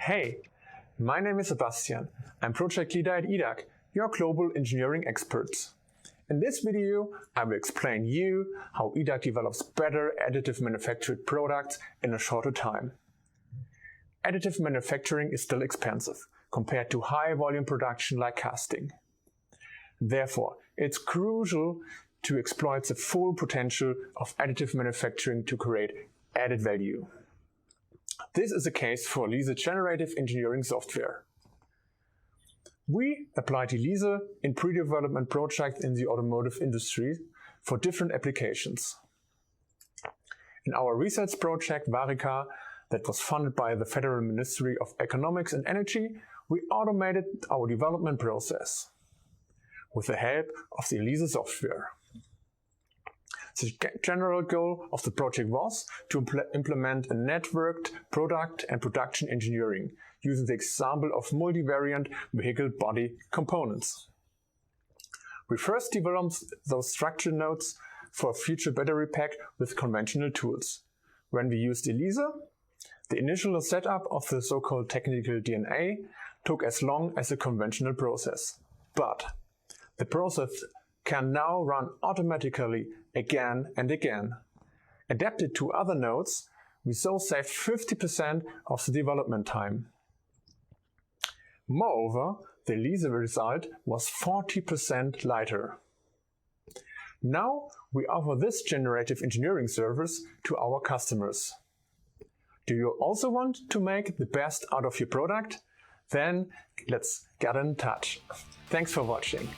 Hey, my name is Sebastian. I'm project leader at EDAG, your global engineering experts. In this video, I will explain you how EDAG develops better additive manufactured products in a shorter time. Additive manufacturing is still expensive compared to high volume production like casting. Therefore, it's crucial to exploit the full potential of additive manufacturing to create added value. This is the case for EDAG Generative engineering software. We applied EDAG in pre-development projects in the automotive industry for different applications. In our research project Varica, that was funded by the Federal Ministry of Economics and Energy, we automated our development process with the help of the EDAG software. The general goal of the project was to implement a networked product and production engineering using the example of multivariant vehicle body components. We first developed those structure nodes for a future battery pack with conventional tools. When we used EDAG, the initial setup of the so-called technical DNA took as long as a conventional process. But the process can now run automatically again and again. Adapted to other nodes, we so saved 50% of the development time. Moreover, the EDAG result was 40% lighter. Now we offer this generative engineering service to our customers. Do you also want to make the best out of your product? Then let's get in touch. Thanks for watching.